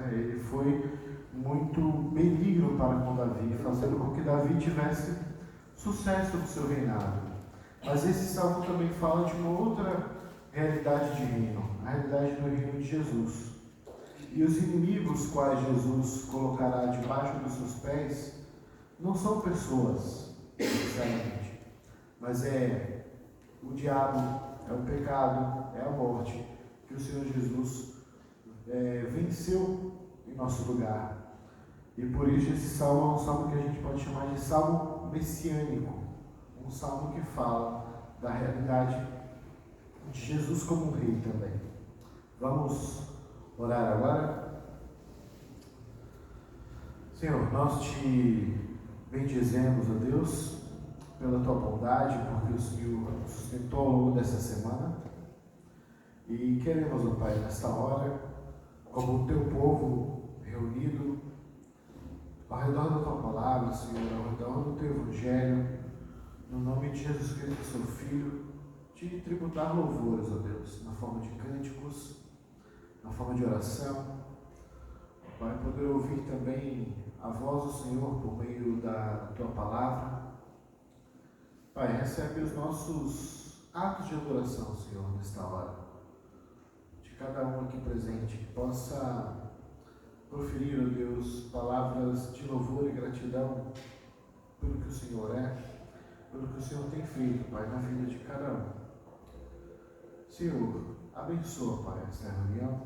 né? Ele foi muito benigno para com Davi, fazendo com que Davi tivesse sucesso no seu reinado. Mas esse salmo também fala de uma outra realidade de reino, a realidade do reino de Jesus. E os inimigos quais Jesus colocará debaixo dos seus pés não são pessoas, necessariamente, mas é o diabo, é o pecado, é a morte, que o Senhor Jesus venceu em nosso lugar. E por isso esse salmo é um salmo que a gente pode chamar de salmo messiânico, um salmo que fala da realidade de Jesus como um rei também. Vamos orar agora? Senhor, nós te bendizemos, ó Deus, pela tua bondade, porque o Senhor nos sustentou ao longo dessa semana. E queremos, ó Pai, nesta hora, como o teu povo reunido ao redor da tua palavra, Senhor, ao redor do teu evangelho, no nome de Jesus Cristo, seu Filho, te tributar louvores, ó Deus, na forma de cânticos, na forma de oração. Pai, poder ouvir também a voz do Senhor por meio da tua palavra. Pai, recebe os nossos atos de adoração, Senhor, nesta hora. De cada um aqui presente, que possa proferir, ó Deus, palavras de louvor e gratidão pelo que o Senhor é, pelo que o Senhor tem feito, Pai, na vida de cada um. Senhor, abençoa, Pai, esta reunião,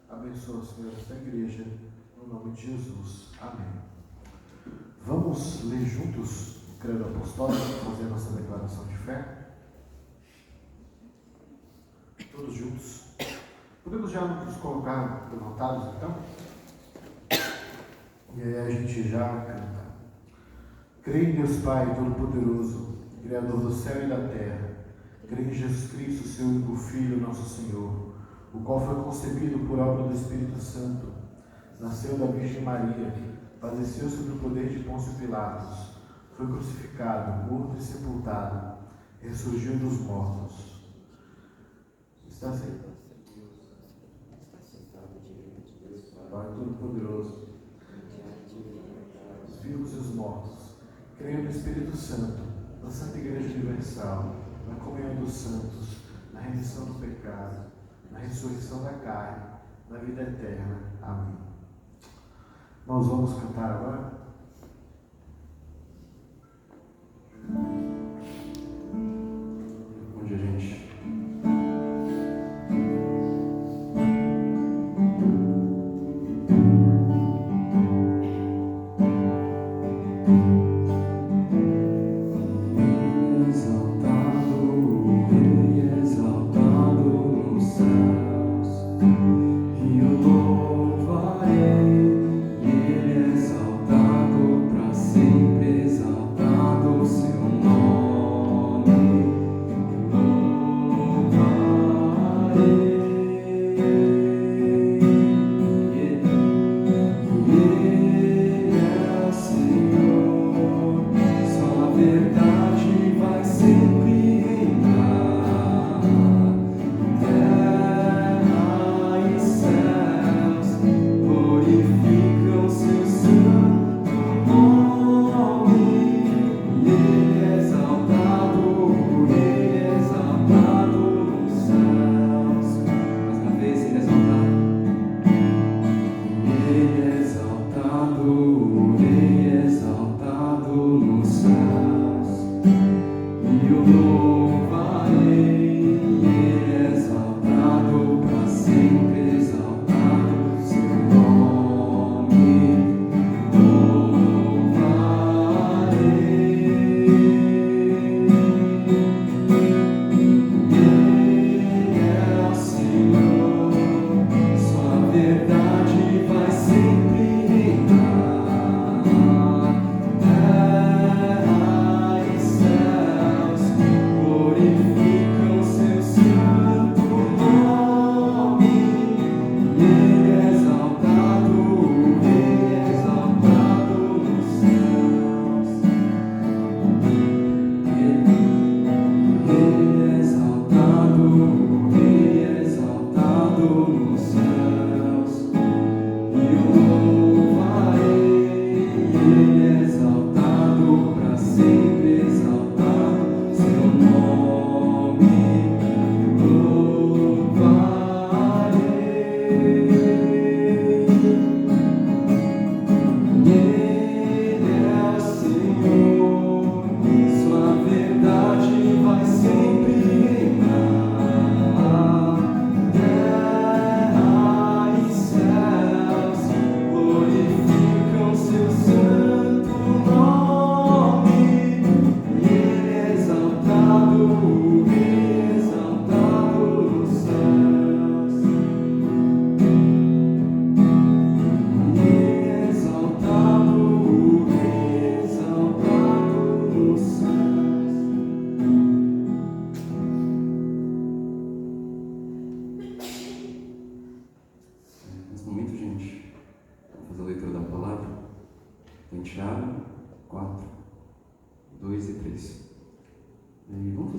abençoa, Senhor, esta igreja, no nome de Jesus. Amém. Vamos ler juntos o credo apostólico, fazer a nossa declaração de fé? Todos juntos. Podemos já nos colocar levantados, então? E aí a gente já canta. Creio em Deus Pai Todo-Poderoso, Criador do céu e da terra. Creio em Jesus Cristo, seu único Filho, nosso Senhor, o qual foi concebido por obra do Espírito Santo, nasceu da Virgem Maria, padeceu sob o poder de Pôncio Pilatos, foi crucificado, morto e sepultado, ressurgiu dos mortos. Está sentado. Pai Todo-Poderoso, os vivos e os mortos, creio no Espírito Santo, na Santa Igreja Universal, na comunhão dos santos, na remissão do pecado, na ressurreição da carne, na vida eterna. Amém. Nós vamos cantar agora. Onde a gente... E o louvarei, e ele exaltado.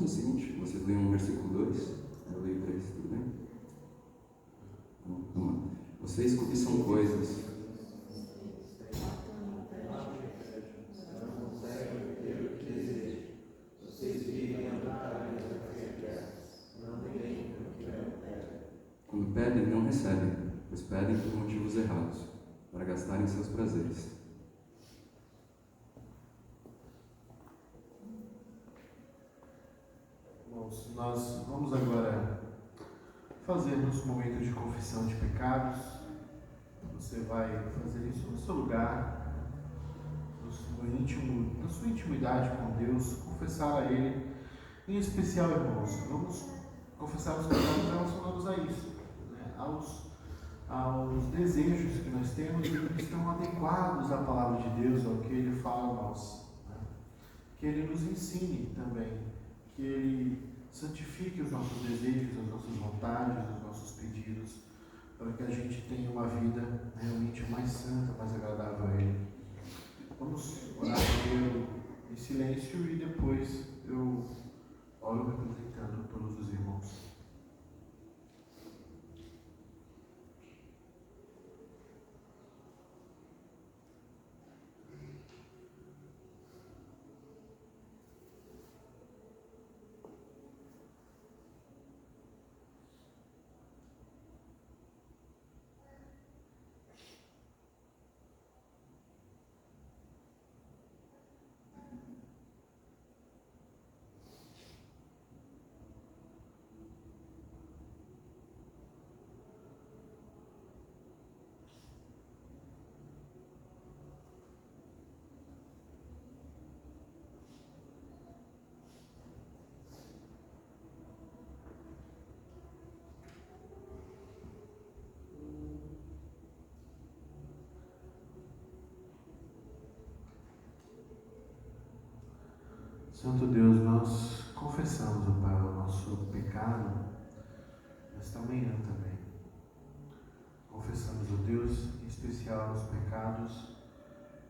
o seguinte, vocês leem o versículo 2, eu leio 3, tudo bem? Vamos lá. Vocês cobiçam coisas. Quando pedem, não recebem, pois pedem por motivos errados, para gastarem seus prazeres. Irmãos, nós vamos agora fazer nosso momento de confissão de pecados. Você vai fazer isso no seu lugar, na sua intimidade com Deus, confessar a Ele. Em especial, irmãos, vamos confessar os pecados relacionados a isso, né? aos desejos que nós temos e que estão adequados à palavra de Deus, ao que Ele fala a nós, né? Que Ele nos ensine também, que Ele santifique os nossos desejos, as nossas vontades, os nossos pedidos, para que a gente tenha uma vida realmente mais santa, mais agradável a Ele. Vamos orar primeiro em silêncio e depois eu oro representando todos os irmãos. Santo Deus, nós confessamos, ó Pai, o nosso pecado nesta manhã também. Confessamos, ó Deus, em especial os pecados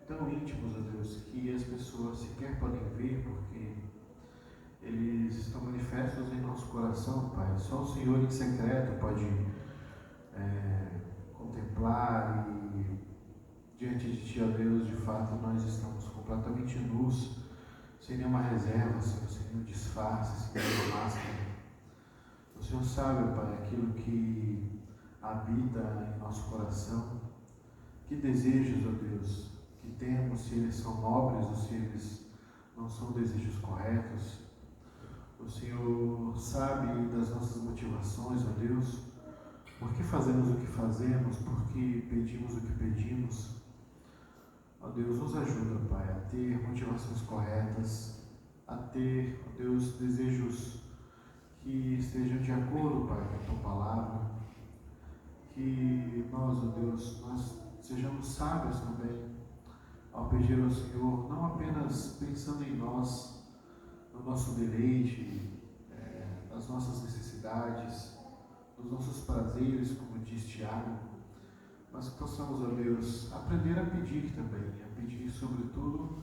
tão íntimos, ó Deus, que as pessoas sequer podem ver, porque eles estão manifestos em nosso coração, Pai. Só o Senhor em secreto pode contemplar e diante de Ti, ó Deus, de fato nós estamos completamente nus, sem nenhuma reserva, Senhor, sem nenhum disfarce, sem nenhuma máscara. O Senhor sabe, Pai, aquilo que habita em nosso coração, que desejos, ó Deus, que temos, se eles são nobres ou se eles não são desejos corretos. O Senhor sabe das nossas motivações, ó Deus, por que fazemos o que fazemos, por que pedimos o que pedimos. Ó Deus, nos ajuda, Pai, a ter motivações corretas, a ter, ó Deus, desejos que estejam de acordo, Pai, com a Tua palavra. Que nós, ó Deus, nós sejamos sábios também ao pedir ao Senhor, não apenas pensando em nós, no nosso deleite, nas nossas necessidades, nos nossos prazeres, como diz Tiago, mas que possamos, ó Deus, aprender a pedir também, a pedir sobretudo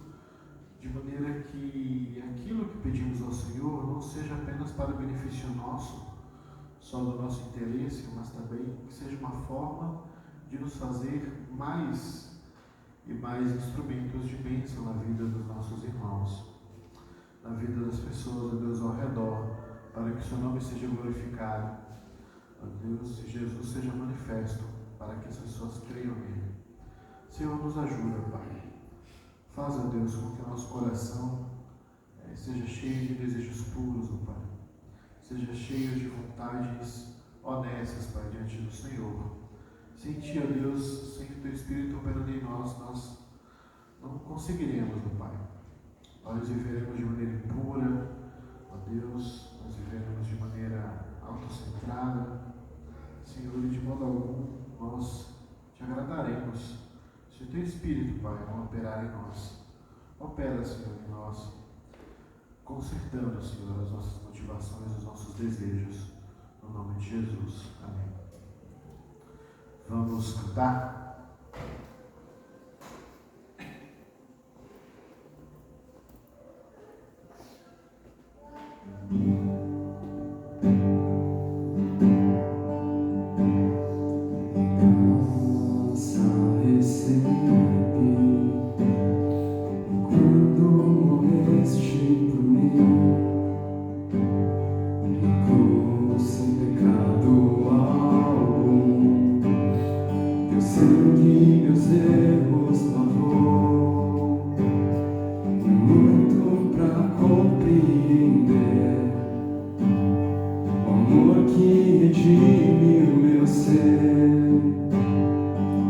de maneira que aquilo que pedimos ao Senhor não seja apenas para benefício nosso, só do nosso interesse, mas também que seja uma forma de nos fazer mais e mais instrumentos de bênção na vida dos nossos irmãos, na vida das pessoas, ó Deus, ao redor, para que o Seu nome seja glorificado, ó Deus, e Jesus seja manifesto, para que as pessoas creiam nele. Senhor, nos ajuda, Pai. Faz, ó Deus, com que o nosso coração seja cheio de desejos puros, ó Pai. Seja cheio de vontades honestas, Pai, diante do Senhor. Sem Ti, ó Deus, sem o Teu Espírito operando em nós, nós não conseguiremos, ó Pai. Nós viveremos de maneira impura, ó Deus, nós viveremos de maneira autocentrada, Senhor, e de modo algum nós Te agradaremos. Se o Teu Espírito, Pai, não operar em nós, opera, Senhor, em nós, consertando, Senhor, as nossas motivações, os nossos desejos, no nome de Jesus. Amém. Vamos cantar? Teu sangue meus erros lavou. Muito pra compreender o amor que redime o meu ser.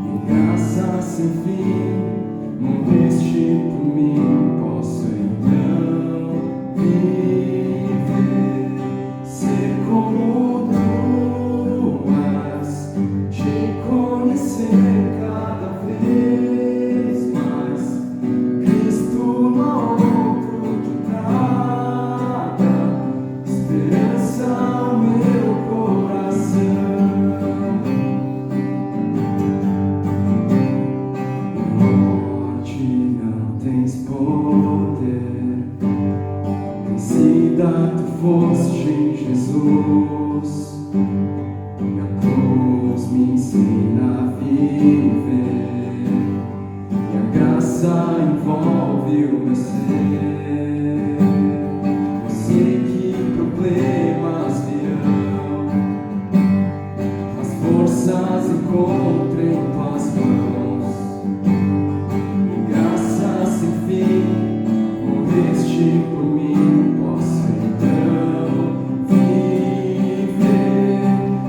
E graça sem fim, morreste por mim. Posso então viver, ser como tu és, te conhecer cada vez mais. Cristo não outro que traga esperança ao meu coração. Morte não tens poder, vencida tu foste em Jesus. Minha cruz me ensina a viver, e a graça envolve o meu ser. Eu sei que problemas virão, as forças encontro em tuas mãos. E graça sem fim, morreste por mim. Posso então viver,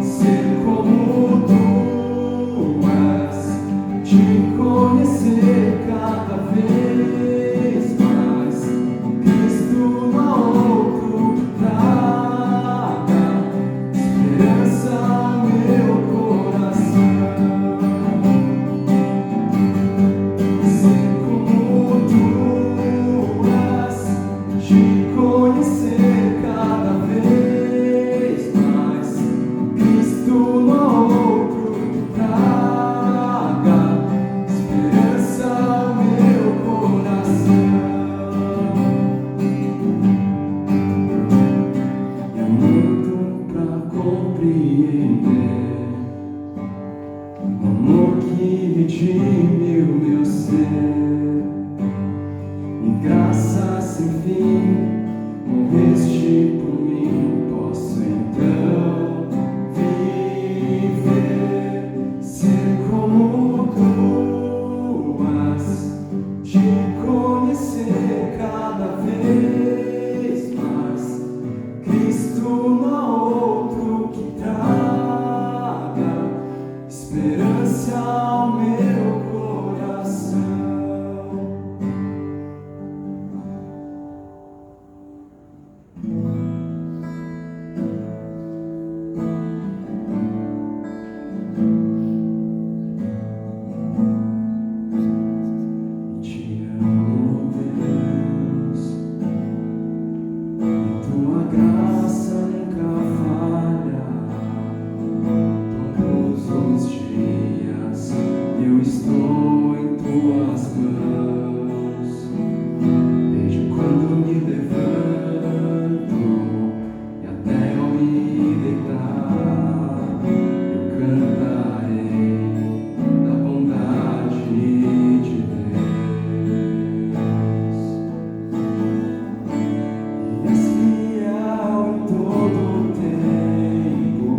ser como tu és, te conhecer cada vez mais. Cristo não outro que traga esperança ao meu coração. Ser como tu és, te conhecer cada vez mais. Cristo não outro que traga esperança ao meu coração. E é muito pra compreender o amor que redime o meu ser. E graça sem fim, morreste por mim. Posso então viver, ser como tu és, te conhecer cada vez mais. Cristo não outro que traga esperança ao meu coração. Te amo, Deus, e tua graça nunca falha. Todos os dias eu estou em tuas mãos. Desde quando me levanto e até eu me deitar, eu cantarei da bondade de Deus. E és fiel em todo o tempo.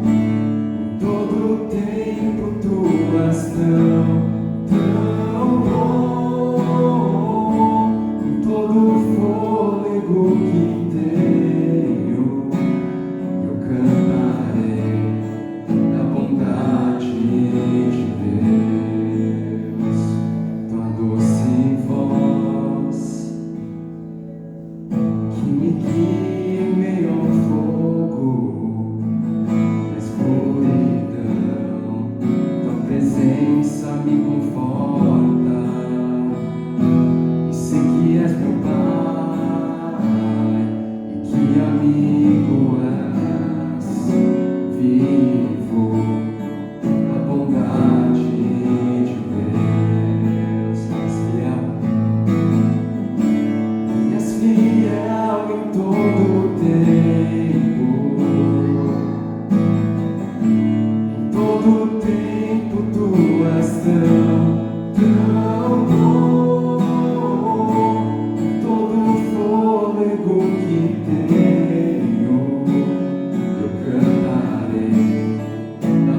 Em todo o tempo tu és tão bom. Em todo o fôlego que tenho, eu cantarei da bondade de Deus. Tua doce voz que me guia em meio ao fogo, na escuridão, tua presença me conforta. E sei que és meu Pai e que amigo és, vivo da bondade de Deus. És fiel em todo o tempo. Em todo o tempo tu és tão bom. Em todo o fôlego que tenho, eu cantarei da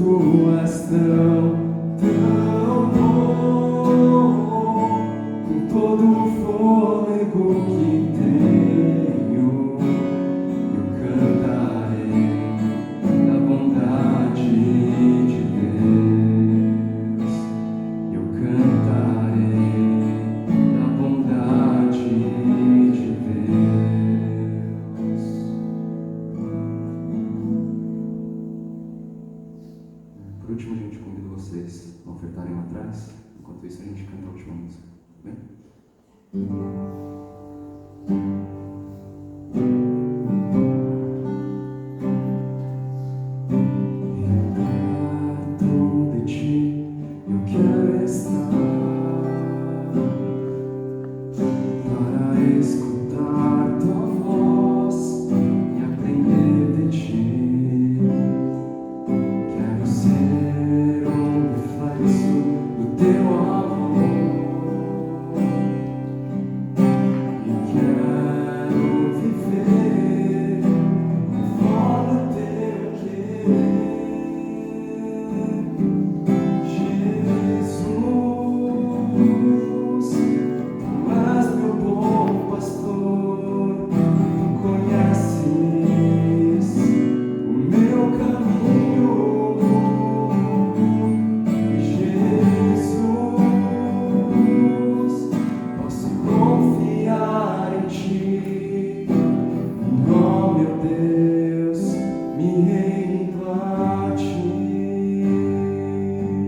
tu és tão bom, com todo o fôlego que tenho, eu cantarei da bondade de Deus. Eu cantarei da bondade de Deus. Por último, a gente convida vocês a ofertarem lá atrás. Enquanto isso, a gente canta a última música. Tá bem? Perto de ti eu quero estar, para escutar tua voz e aprender de ti. Quero ser um reflexo do teu amor e quero viver conforme o teu querer. Jesus, tu és meu bom pastor, tu conheces o meu caminho. Jesus, posso confiar em ti. Oh, meu Deus, me rendo a ti.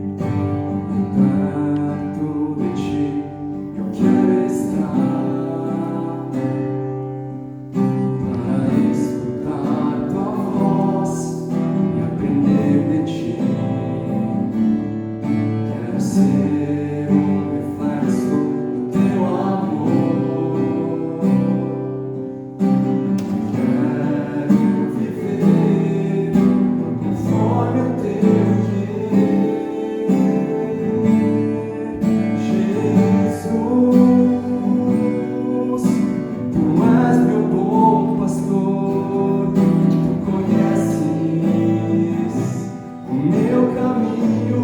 Perto de ti eu quero estar, para escutar tua voz e aprender de ti. Quero ser um reflexo do teu amor. Quero viver conforme o teu querer. Jesus, tu és meu bom pastor, tu conheces o meu caminho.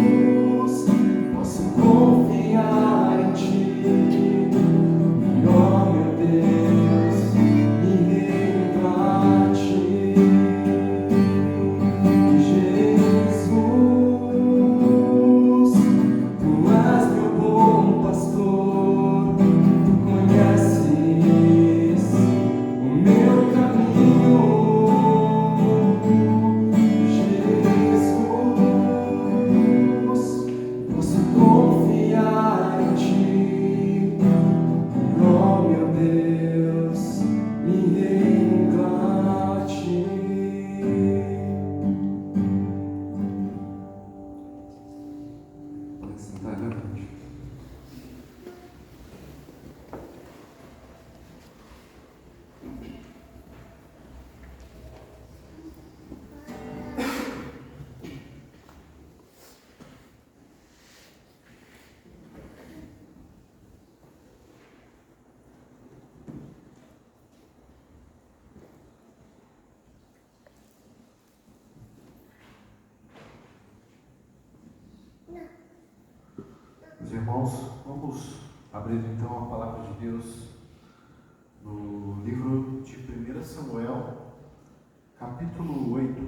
Jesus, posso confiar em ti. Oh, meu Deus, me rendo a ti. Jesus, tu és meu bom pastor, tu conheces o meu caminho. Jesus, posso confiar em ti. Oh, meu Deus, me rendo a ti. Pode sentar, né, gente? Meus irmãos, vamos abrir então a palavra de Deus no livro de 1 Samuel, capítulo 8.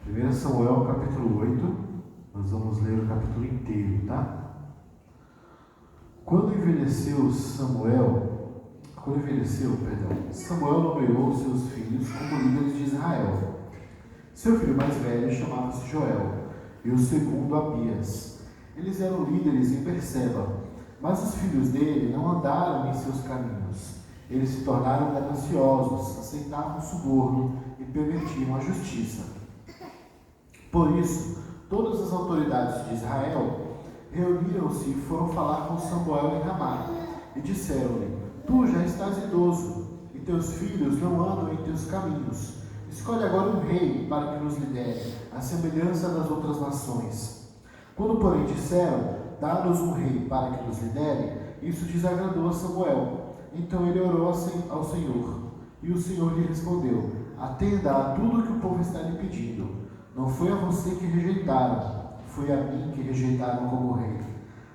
1 Samuel, capítulo 8, nós vamos ler o capítulo inteiro, tá? Quando envelheceu, Samuel nomeou seus filhos como líderes de Israel. Seu filho mais velho chamava-se Joel, e o segundo Abias. Eles eram líderes em Berseba, mas os filhos dele não andaram em seus caminhos. Eles se tornaram gananciosos, aceitavam suborno e permitiam a justiça. Por isso, todas as autoridades de Israel reuniram-se e foram falar com Samuel em Ramá, e disseram-lhe: Tu já estás idoso, e teus filhos não andam em teus caminhos. Escolhe agora um rei para que nos lidere, à semelhança das outras nações. Quando, porém, disseram: dá-nos um rei para que nos lidere, isso desagradou a Samuel. Então ele orou ao Senhor, e o Senhor lhe respondeu: atenda a tudo que o povo está lhe pedindo. Não foi a você que rejeitaram, foi a mim que rejeitaram como rei.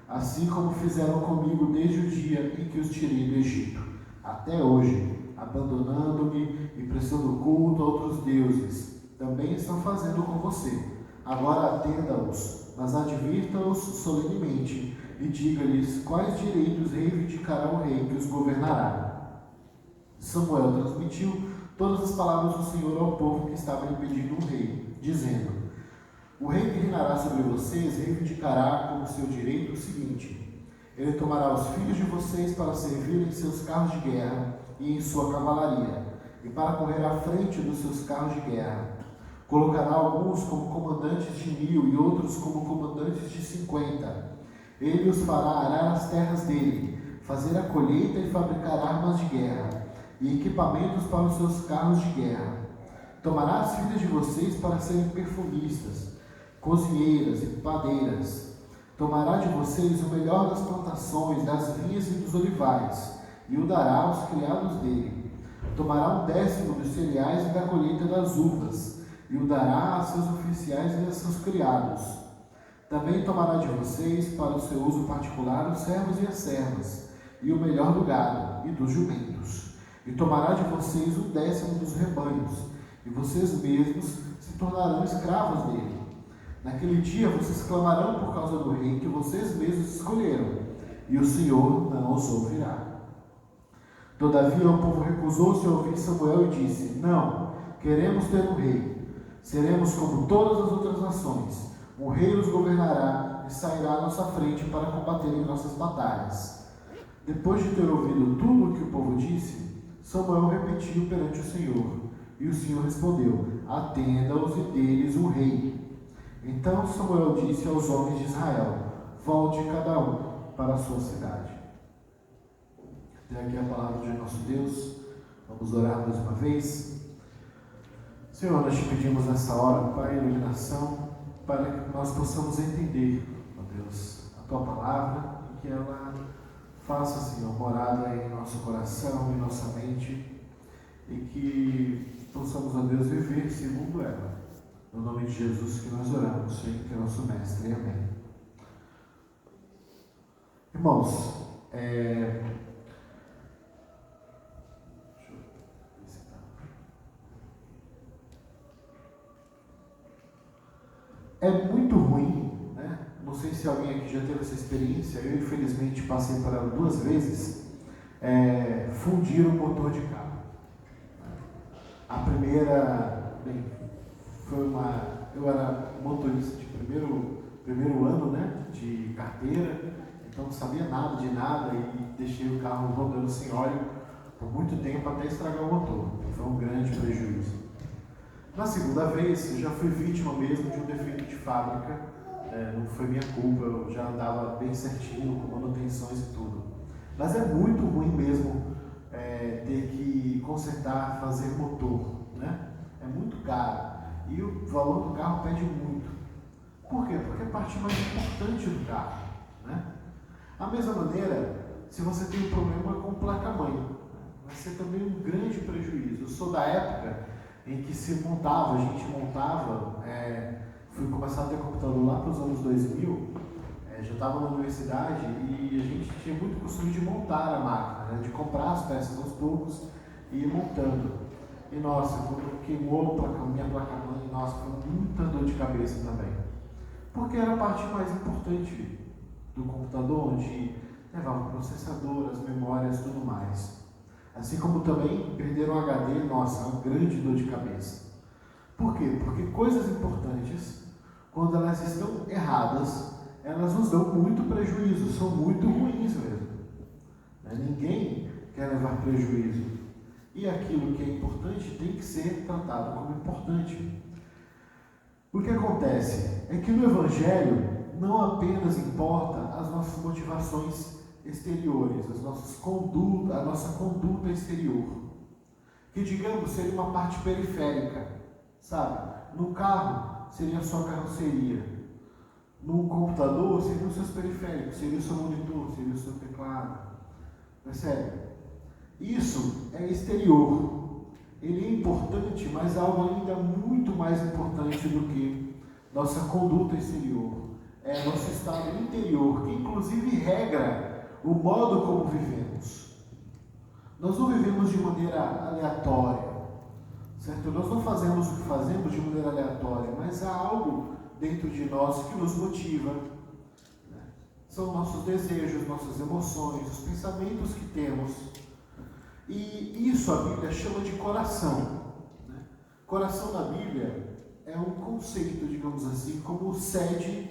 Assim como fizeram comigo desde o dia em que os tirei do Egito, até hoje, abandonando-me e prestando culto a outros deuses. Também estão fazendo com você. Agora atenda-os, mas advirta-os solenemente e diga-lhes quais direitos reivindicará o rei que os governará. Samuel transmitiu todas as palavras do Senhor ao povo que estava lhe pedindo um rei, dizendo: o rei que reinará sobre vocês reivindicará como seu direito o seguinte: ele tomará os filhos de vocês para servir em seus carros de guerra e em sua cavalaria, e para correr à frente dos seus carros de guerra. Colocará alguns como comandantes de 1000 e outros como comandantes de 50. Ele os fará arar as terras dele, fazer a colheita e fabricar armas de guerra e equipamentos para os seus carros de guerra. Tomará as filhas de vocês para serem perfumistas, cozinheiras e padeiras. Tomará de vocês o melhor das plantações, das vinhas e dos olivais, e o dará aos criados dele. Tomará 1/10 dos cereais e da colheita das uvas, e o dará a seus oficiais e a seus criados. Também tomará de vocês, para o seu uso particular, os servos e as servas, e o melhor do gado e dos jumentos. E tomará de vocês 1/10 dos rebanhos, e vocês mesmos se tornarão escravos dele. Naquele dia vocês clamarão por causa do rei que vocês mesmos escolheram, e o Senhor não os ouvirá. Todavia o povo recusou-se a ouvir Samuel e disse: não, queremos ter um rei. Seremos como todas as outras nações. O rei os governará e sairá à nossa frente para combater em nossas batalhas. Depois de ter ouvido tudo o que o povo disse, Samuel repetiu perante o Senhor. E o Senhor respondeu: atenda-os e dê-lhes um rei. Então Samuel disse aos homens de Israel: volte cada um para a sua cidade. Até aqui a palavra de nosso Deus. Vamos orar mais uma vez. Senhor, nós te pedimos nessa hora, Pai, iluminação, para que nós possamos entender, ó Deus, a Tua palavra e que ela faça, Senhor, morada em nosso coração, em nossa mente, e que possamos, ó Deus, viver segundo ela. No nome de Jesus que nós oramos, Senhor, que é nosso Mestre. Amém. Irmãos, é muito ruim, né? Não sei se alguém aqui já teve essa experiência. Eu, infelizmente, passei por ela 2 vezes. Fundir o motor de carro. A primeira, eu era motorista de primeiro ano, né, de carteira, então não sabia nada de nada e deixei o carro rodando sem óleo por muito tempo até estragar o motor. Foi um grande prejuízo. Na segunda vez, eu já fui vítima mesmo de um defeito de fábrica, não foi minha culpa, eu já andava bem certinho, com manutenções e tudo. Mas é muito ruim mesmo ter que consertar, fazer motor, né? É muito caro e o valor do carro pede muito. Por quê? Porque é a parte mais importante do carro, né? A mesma maneira, se você tem um problema com placa-mãe, vai ser também um grande prejuízo. Eu sou da época em que a gente montava, fui começar a ter computador lá para os anos 2000, já estava na universidade e a gente tinha muito costume de montar a máquina, né, de comprar as peças aos poucos e ir montando. E nossa, quando queimou a minha placa-mãe, nossa, foi muita dor de cabeça também. Porque era a parte mais importante do computador, onde levava o processador, as memórias, tudo mais. Assim como também perder um HD, nossa, é uma grande dor de cabeça. Por quê? Porque coisas importantes, quando elas estão erradas, elas nos dão muito prejuízo, são muito ruins mesmo. Ninguém quer levar prejuízo. E aquilo que é importante tem que ser tratado como importante. O que acontece é que no Evangelho não apenas importa as nossas motivações exteriores, a nossa conduta exterior, que digamos seria uma parte periférica, sabe? No carro seria a sua carroceria, num computador seriam os seus periféricos, seria o seu monitor, seria o seu teclado. Percebe? Isso é exterior. Ele é importante, mas algo ainda muito mais importante do que nossa conduta exterior. É nosso estado interior, que inclusive regra o modo como vivemos. Nós não vivemos de maneira aleatória, certo? Nós não fazemos o que fazemos de maneira aleatória, mas há algo dentro de nós que nos motiva. São nossos desejos, nossas emoções, os pensamentos que temos. E isso a Bíblia chama de coração. Coração na Bíblia é um conceito, digamos assim, como sede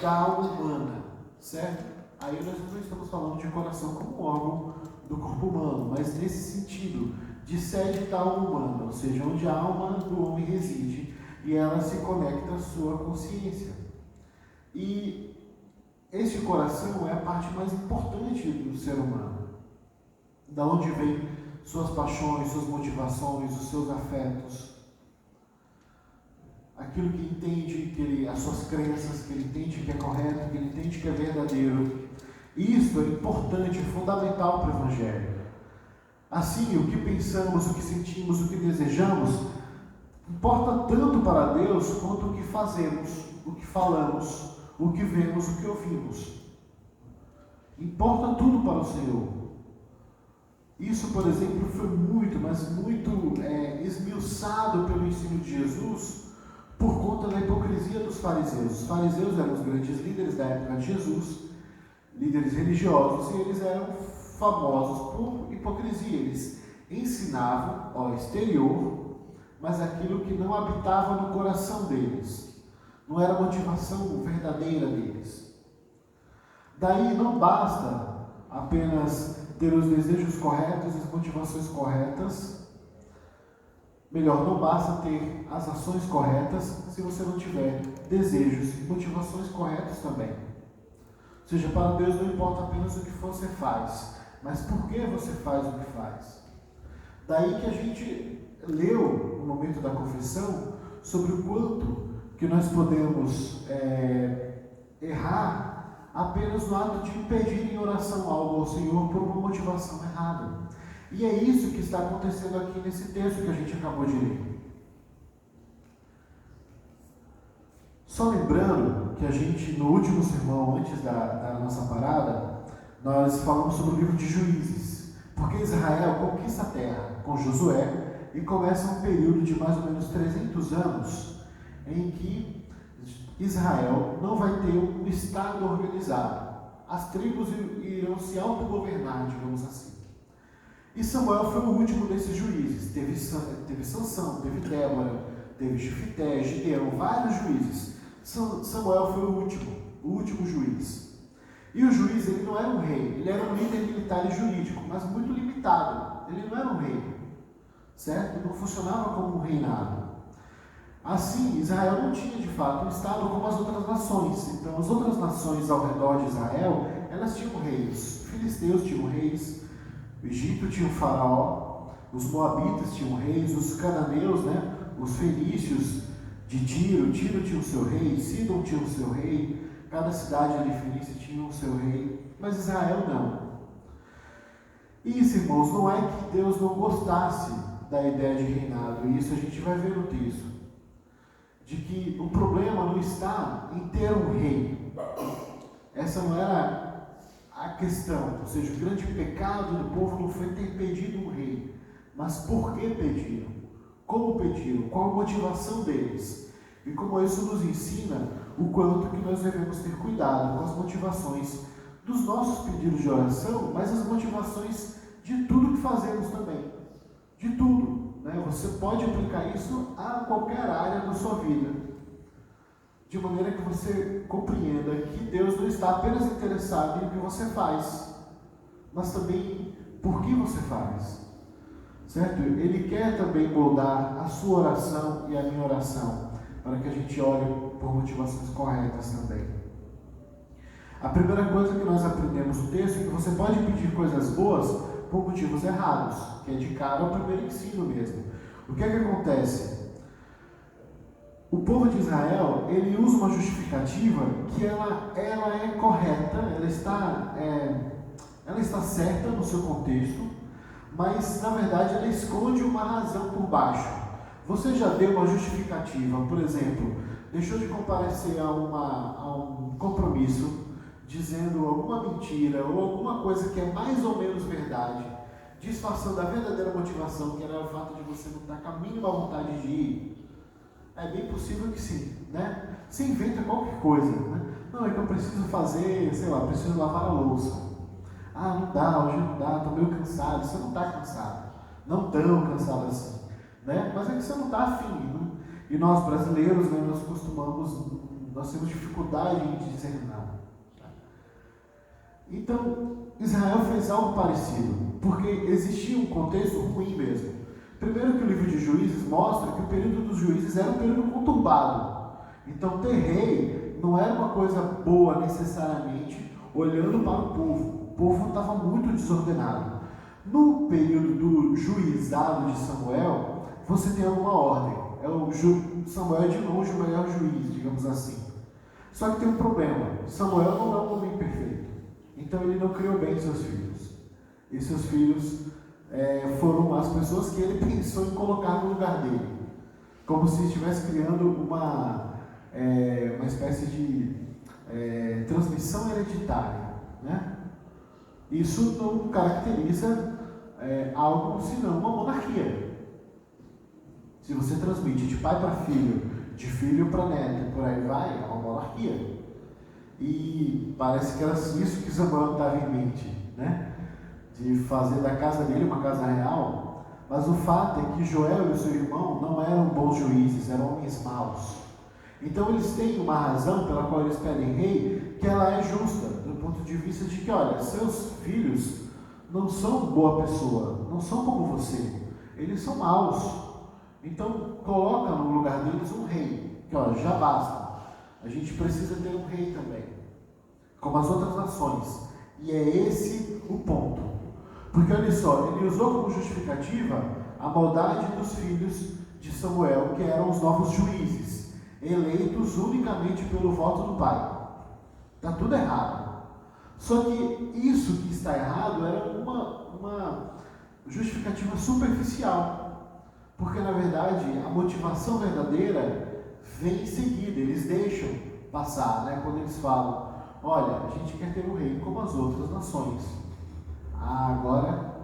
da alma humana, certo? Aí nós não estamos falando de coração como órgão do corpo humano, mas nesse sentido, de sede da alma humana, ou seja, onde a alma do homem reside e ela se conecta à sua consciência. E este coração é a parte mais importante do ser humano. Da onde vem suas paixões, suas motivações, os seus afetos. Aquilo que entende, as suas crenças, que ele entende que é correto, que ele entende que é verdadeiro. Isso é importante, fundamental para o Evangelho. Assim, o que pensamos, o que sentimos, o que desejamos, importa tanto para Deus quanto o que fazemos, o que falamos, o que vemos, o que ouvimos. Importa tudo para o Senhor. Isso, por exemplo, foi muito, mas muito esmiuçado pelo ensino de Jesus por conta da hipocrisia dos fariseus. Os fariseus eram os grandes líderes da época de Jesus, líderes religiosos, e eles eram famosos por hipocrisia. Eles ensinavam ao exterior, mas aquilo que não habitava no coração deles. Não era a motivação verdadeira deles. Daí não basta apenas ter os desejos corretos e as motivações corretas. Melhor, não basta ter as ações corretas se você não tiver desejos e motivações corretas também. Ou seja, para Deus não importa apenas o que você faz, mas por que você faz o que faz. Daí que a gente leu no momento da confissão sobre o quanto que nós podemos errar apenas no ato de pedir em oração algo ao Senhor por uma motivação errada. E é isso que está acontecendo aqui nesse texto que a gente acabou de ler. Só lembrando que a gente, no último sermão, antes da nossa parada, nós falamos sobre o livro de Juízes. Porque Israel conquista a terra com Josué e começa um período de mais ou menos 300 anos em que Israel não vai ter um estado organizado. As tribos irão se autogovernar, digamos assim. E Samuel foi o último desses juízes. Teve Sansão, teve Débora, teve Jefité, Gideão, vários juízes. Samuel foi o último juiz. E o juiz, ele não era um rei, ele era um líder militar e jurídico, mas muito limitado. Ele não era um rei, certo? Não funcionava como um reinado. Assim, Israel não tinha de fato um estado como as outras nações. Então, as outras nações ao redor de Israel, elas tinham reis. Os filisteus tinham reis, o Egito tinha um faraó, os moabitas tinham reis, os cananeus, os fenícios de Tiro tinha o seu rei, Sidom tinha o seu rei, cada cidade ali fenícia tinha o seu rei, mas Israel não. E isso, irmãos, não é que Deus não gostasse da ideia de reinado, e isso a gente vai ver no texto, de que o problema não está em ter um rei. Essa não era a questão, ou seja, o grande pecado do povo não foi ter pedido um rei, mas por que pediram, como pediram, qual a motivação deles, e como isso nos ensina o quanto que nós devemos ter cuidado com as motivações dos nossos pedidos de oração, mas as motivações de tudo que fazemos também, de tudo, Você pode aplicar isso a qualquer área da sua vida, de maneira que você compreenda que Deus não está apenas interessado em o que você faz, mas também por que você faz, certo? Ele quer também moldar a sua oração e a minha oração, para que a gente ore por motivações corretas também. A primeira coisa que nós aprendemos no texto é que você pode pedir coisas boas por motivos errados, que é de cara ao primeiro ensino mesmo. O que é que acontece? o povo de Israel, ele usa uma justificativa que ela é correta, ela está certa no seu contexto, mas na verdade ela esconde uma razão por baixo. Você já deu uma justificativa, por exemplo, deixou de comparecer a um compromisso, dizendo alguma mentira ou alguma coisa que é mais ou menos verdade, disfarçando a verdadeira motivação, que era o fato de você não estar com a mínima vontade de ir? É bem possível que sim, né? Você inventa qualquer coisa, né? Não, é que eu preciso fazer, sei lá, preciso lavar a louça. Ah, não dá, hoje não dá, estou meio cansado. Você não está cansado, não tão cansado assim, né? Mas é que você não está afim, né? E nós brasileiros, né, nós temos dificuldade em dizer não. Então, Israel fez algo parecido, porque existia um contexto ruim mesmo. Primeiro que o livro de Juízes mostra que o período dos juízes era um período conturbado. Então, ter rei não era uma coisa boa necessariamente, olhando para o povo. O povo estava muito desordenado. No período do juizado de Samuel, você tem alguma ordem. Samuel é de longe o melhor juiz, digamos assim. Só que tem um problema. Samuel não é um homem perfeito. Então ele não criou bem seus filhos. E seus filhos foram as pessoas que ele pensou em colocar no lugar dele. Como se estivesse criando uma espécie de transmissão hereditária, né? Isso não caracteriza algo senão uma monarquia. Se você transmite de pai para filho, de filho para neto, por aí vai, é uma monarquia. E parece que era isso que Samuel estava em mente, né? De fazer da casa dele uma casa real. Mas o fato é que Joel e o seu irmão não eram bons juízes, eram homens maus. Então eles têm uma razão pela qual eles pedem rei, que ela é justa, do ponto de vista de que, olha, seus filhos não são boa pessoa, não são como você, eles são maus. Então coloca no lugar deles um rei, que olha, já basta. A gente precisa ter um rei também, como as outras nações. E é esse o ponto. Porque olha só, ele usou como justificativa a maldade dos filhos de Samuel, que eram os novos juízes, eleitos unicamente pelo voto do pai. Está tudo errado. Só que isso que está errado era uma justificativa superficial. Porque na verdade a motivação verdadeira vem em seguida, eles deixam passar, né? Quando eles falam, olha, a gente quer ter um rei como as outras nações. Agora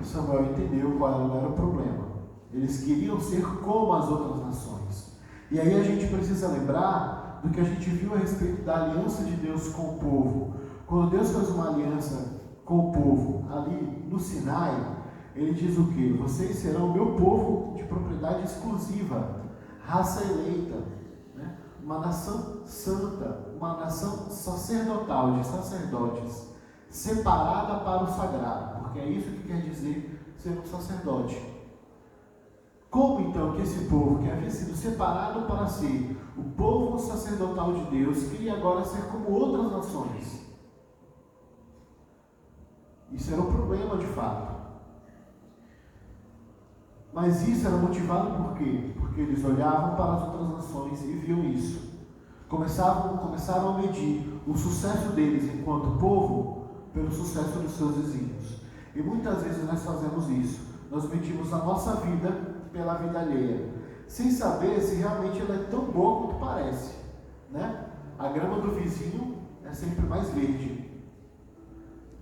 Samuel entendeu qual era o problema. Eles queriam ser como as outras nações. E aí a gente precisa lembrar do que a gente viu a respeito da aliança de Deus com o povo. Quando Deus faz uma aliança com o povo ali no Sinai, ele diz o quê? Vocês serão o meu povo de propriedade exclusiva, raça eleita, né? Uma nação santa, uma nação sacerdotal, de sacerdotes, separada para o sagrado, porque é isso que quer dizer ser um sacerdote. Como então que esse povo, que havia sido separado para ser o povo sacerdotal de Deus, queria agora ser como outras nações? Isso era um problema de fato. Mas isso era motivado por quê? Porque eles olhavam para as outras nações e viam isso. Começaram a medir o sucesso deles enquanto povo pelo sucesso dos seus vizinhos. E muitas vezes nós fazemos isso. Nós medimos a nossa vida pela vida alheia, sem saber se realmente ela é tão boa quanto parece, né? A grama do vizinho é sempre mais verde.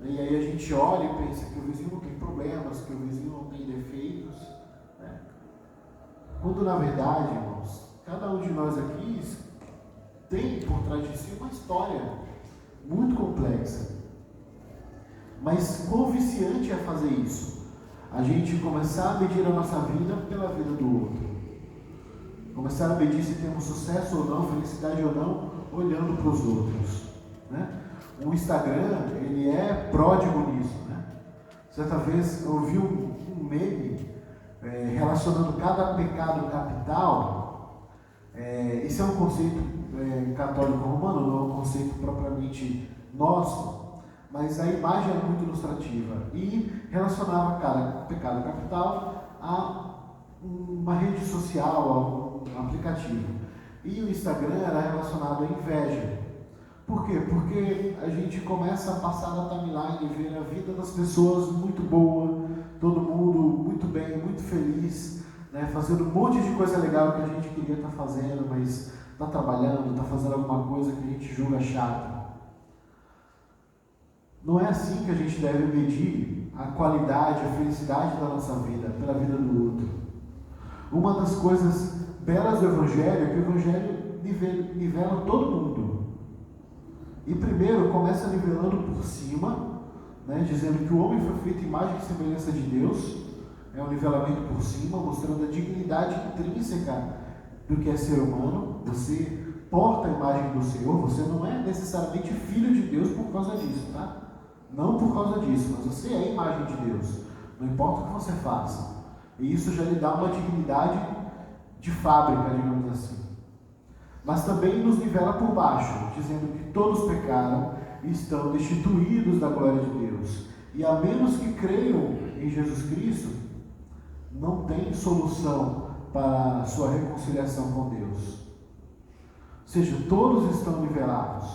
E aí a gente olha e pensa que o vizinho não tem problemas, que o vizinho não tem defeitos, né? Quando na verdade, irmãos, cada um de nós aqui tem por trás de si uma história muito complexa. Mas quão viciante é fazer isso? A gente começar a medir a nossa vida pela vida do outro. Começar a medir se temos sucesso ou não, felicidade ou não, olhando para os outros, né? O Instagram, ele é pródigo nisso, né? Certa vez eu vi um meme relacionando cada pecado capital. Isso é um conceito católico romano, não é um conceito propriamente nosso, mas a imagem é muito ilustrativa e relacionava cada pecado capital a uma rede social, a um aplicativo. E o Instagram era relacionado à inveja. Por quê? Porque a gente começa a passar na timeline e ver a vida das pessoas muito boa, todo mundo muito bem, muito feliz, né? Fazendo um monte de coisa legal que a gente queria estar fazendo, mas está trabalhando, está fazendo alguma coisa que a gente julga chata. Não é assim que a gente deve medir a qualidade, a felicidade da nossa vida, pela vida do outro. Uma das coisas belas do Evangelho é que o Evangelho nivela todo mundo. E primeiro começa nivelando por cima, né, dizendo que o homem foi feito imagem e semelhança de Deus. É um nivelamento por cima, mostrando a dignidade intrínseca do que é ser humano. Você porta a imagem do Senhor, você não é necessariamente filho de Deus por causa disso, tá? Não por causa disso, mas você é a imagem de Deus. Não importa o que você faça. E isso já lhe dá uma dignidade de fábrica, digamos assim. Mas também nos nivela por baixo, dizendo que todos pecaram e estão destituídos da glória de Deus. E a menos que creiam em Jesus Cristo, não tem solução para a sua reconciliação com Deus. Ou seja, todos estão nivelados.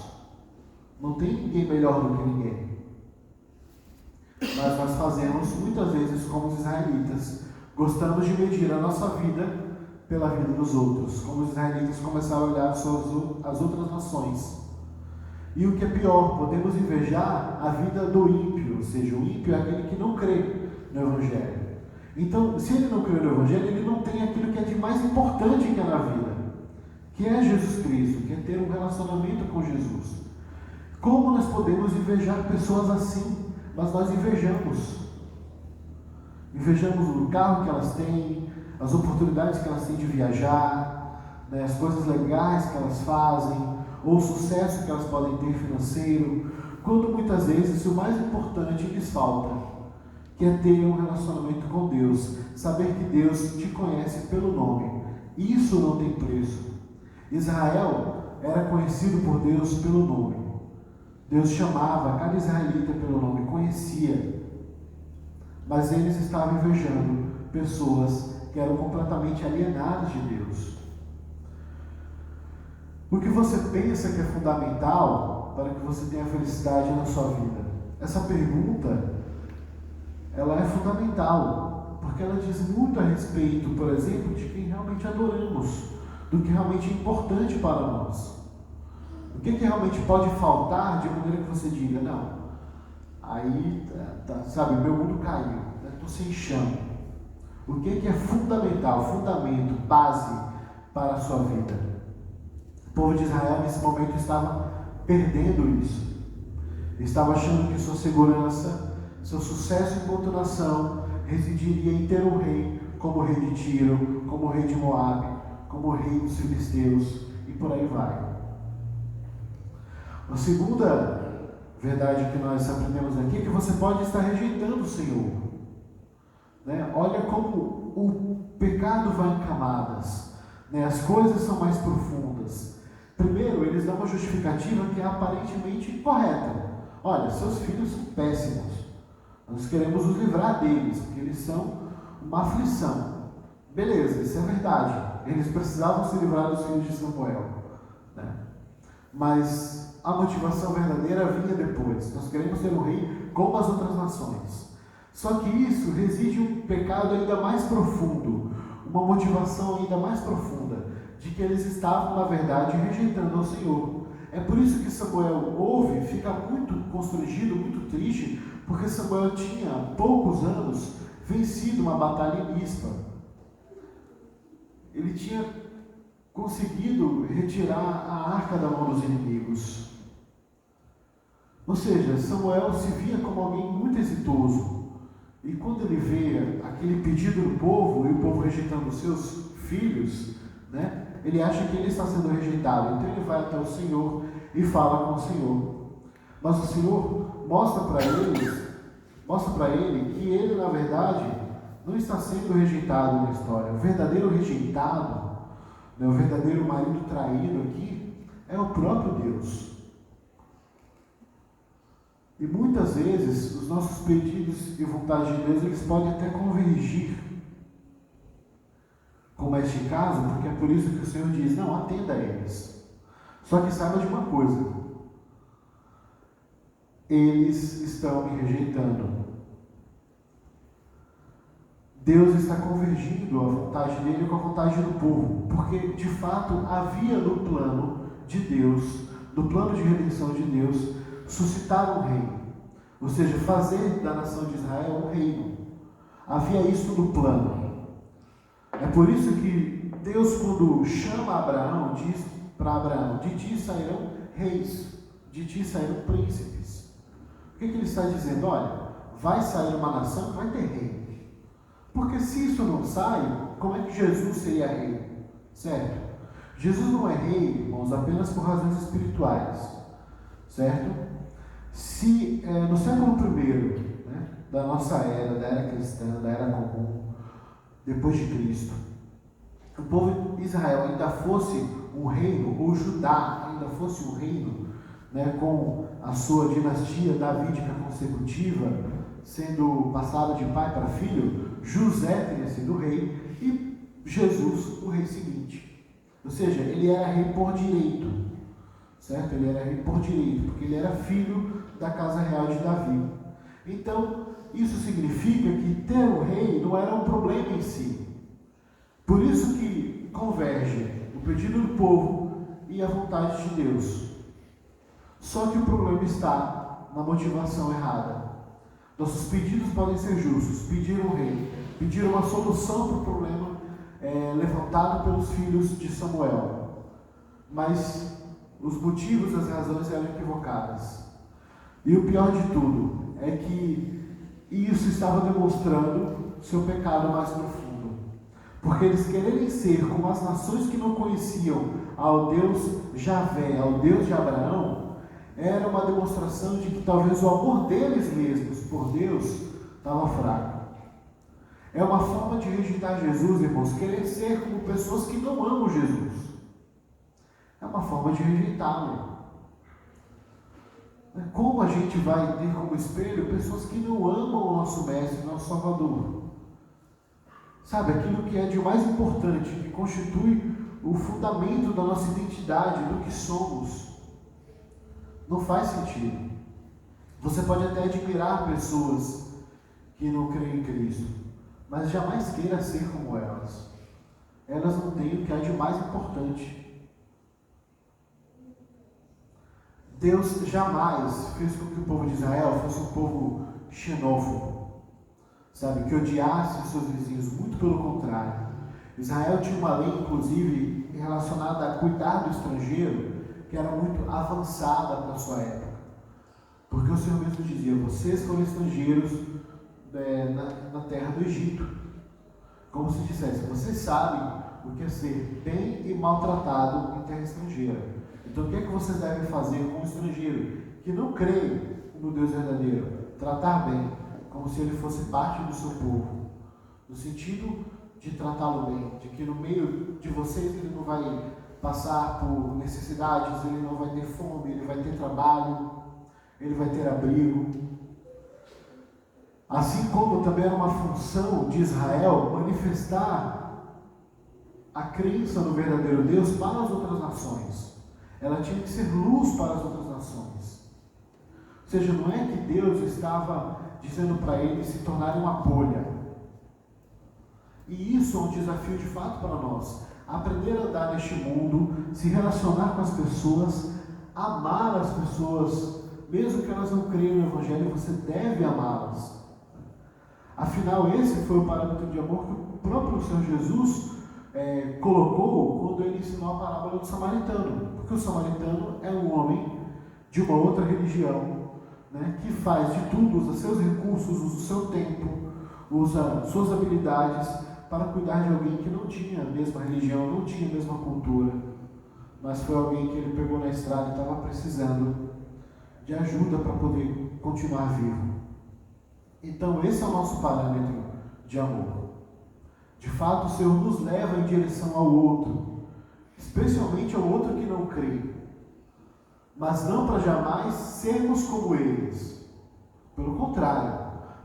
Não tem ninguém melhor do que ninguém. Mas nós fazemos muitas vezes como os israelitas. Gostamos de medir a nossa vida pela vida dos outros, como os israelitas começaram a olhar as outras nações. E o que é pior, podemos invejar a vida do ímpio, ou seja, o ímpio é aquele que não crê no Evangelho. Então, se ele não crê no Evangelho, ele não tem aquilo que é de mais importante que é na vida, que é Jesus Cristo, que é ter um relacionamento com Jesus. Como nós podemos invejar pessoas assim? Mas nós invejamos. Invejamos o carro que elas têm, as oportunidades que elas têm de viajar, né, as coisas legais que elas fazem, ou o sucesso que elas podem ter financeiro, quando muitas vezes o mais importante lhes falta, que é ter um relacionamento com Deus, saber que Deus te conhece pelo nome. Isso não tem preço. Israel era conhecido por Deus pelo nome. Deus chamava cada israelita pelo nome, conhecia. Mas eles estavam invejando pessoas que eram completamente alienadas de Deus. O que você pensa que é fundamental para que você tenha felicidade na sua vida? Essa pergunta, ela é fundamental, porque ela diz muito a respeito, por exemplo, de quem realmente adoramos, do que realmente é importante para nós. O que realmente pode faltar de maneira que você diga, não, aí, sabe, meu mundo caiu, estou sem chão. O que é fundamental, fundamento, base para a sua vida? O povo de Israel nesse momento estava perdendo isso. Estava achando que sua segurança, seu sucesso enquanto nação residiria em ter um rei como rei de Tiro, como rei de Moabe, como rei dos filisteus e por aí vai. A segunda verdade que nós aprendemos aqui é que você pode estar rejeitando o Senhor. Né? Olha como o pecado vai em camadas, né? As coisas são mais profundas. Primeiro, eles dão uma justificativa que é aparentemente correta. Olha, seus filhos são péssimos, nós queremos nos livrar deles, porque eles são uma aflição. Beleza, isso é verdade, eles precisavam se livrar dos filhos de Samuel, né? Mas a motivação verdadeira vinha depois. Nós queremos ter um rei como as outras nações. Só que isso reside um pecado ainda mais profundo, uma motivação ainda mais profunda, de que eles estavam, na verdade, rejeitando ao Senhor. É por isso que Samuel ouve, fica muito constrangido, muito triste, porque Samuel tinha, há poucos anos, vencido uma batalha em Mispa. Ele tinha conseguido retirar a arca da mão dos inimigos. Ou seja, Samuel se via como alguém muito exitoso. E quando ele vê aquele pedido do povo, e o povo rejeitando os seus filhos, né, ele acha que ele está sendo rejeitado. Então ele vai até o Senhor e fala com o Senhor. Mas o Senhor mostra para ele que ele, na verdade, não está sendo rejeitado na história. O verdadeiro rejeitado, né, o verdadeiro marido traído aqui, é o próprio Deus. E muitas vezes os nossos pedidos e vontade de Deus, eles podem até convergir como este caso, porque é por isso que o Senhor diz, não, atenda a eles. Só que saiba de uma coisa, eles estão me rejeitando. Deus está convergindo a vontade dele com a vontade do povo, porque de fato havia no plano de Deus, no plano de redenção de Deus, suscitar um reino, ou seja, fazer da nação de Israel um reino. Havia isso no plano. É por isso que Deus, quando chama Abraão, diz para Abraão, de ti sairão reis, de ti sairão príncipes. O que ele está dizendo? Olha, vai sair uma nação que vai ter rei. Porque se isso não sai, como é que Jesus seria rei? Certo? Jesus não é rei, irmãos, apenas por razões espirituais. Certo? Se no século I, da nossa era, da era cristã, da era comum, depois de Cristo, o povo de Israel ainda fosse um reino, ou Judá ainda fosse um reino, com a sua dinastia davídica consecutiva, sendo passada de pai para filho, José teria sido rei e Jesus o rei seguinte. Ou seja, ele era rei por direito, certo? Ele era rei por direito, porque ele era filho da casa real de Davi. Então, isso significa que ter um rei não era um problema em si. Por isso que converge o pedido do povo e a vontade de Deus. Só que o problema está na motivação errada. Nossos pedidos podem ser justos, pedir um rei, pedir uma solução para o problema levantado pelos filhos de Samuel. Mas os motivos, as razões eram equivocadas. E o pior de tudo é que isso estava demonstrando seu pecado mais profundo. Porque eles quererem ser como as nações que não conheciam ao Deus Javé, ao Deus de Abraão, era uma demonstração de que talvez o amor deles mesmos por Deus estava fraco. É uma forma de rejeitar Jesus, irmãos, querer ser como pessoas que não amam Jesus. É uma forma de rejeitá-lo. Como a gente vai ter como espelho pessoas que não amam o nosso Mestre, nosso Salvador? Sabe, aquilo que é de mais importante, que constitui o fundamento da nossa identidade, do que somos. Não faz sentido. Você pode até admirar pessoas que não creem em Cristo, mas jamais queira ser como elas. Elas não têm o que há de mais importante. Deus jamais fez com que o povo de Israel fosse um povo xenófobo, sabe, que odiasse os seus vizinhos, muito pelo contrário. Israel tinha uma lei, inclusive, relacionada a cuidar do estrangeiro, que era muito avançada para a sua época. Porque o Senhor mesmo dizia, vocês foram estrangeiros na terra do Egito. Como se dissesse, vocês sabem o que é ser bem e maltratado em terra estrangeira. Então o que é que vocês devem fazer com o estrangeiro que não crê no Deus verdadeiro? Tratar bem, como se ele fosse parte do seu povo. No sentido de tratá-lo bem, de que no meio de vocês ele não vai passar por necessidades, ele não vai ter fome, ele vai ter trabalho, ele vai ter abrigo. Assim como também era uma função de Israel manifestar a crença no verdadeiro Deus para as outras nações. Ela tinha que ser luz para as outras nações. Ou seja, não é que Deus estava dizendo para eles se tornarem uma bolha. E isso é um desafio de fato para nós. Aprender a andar neste mundo, se relacionar com as pessoas, amar as pessoas, mesmo que elas não creiam no Evangelho, você deve amá-las. Afinal, esse foi o parâmetro de amor que o próprio Senhor Jesus colocou quando ele ensinou a parábola do samaritano. Porque o samaritano é um homem de uma outra religião, que faz de tudo, usa seus recursos, usa o seu tempo, usa suas habilidades para cuidar de alguém que não tinha a mesma religião, não tinha a mesma cultura, mas foi alguém que ele pegou na estrada e estava precisando de ajuda para poder continuar vivo. Então esse é o nosso parâmetro de amor. De fato, o Senhor nos leva em direção ao outro, especialmente ao outro que não crê, mas não para jamais sermos como eles. Pelo contrário,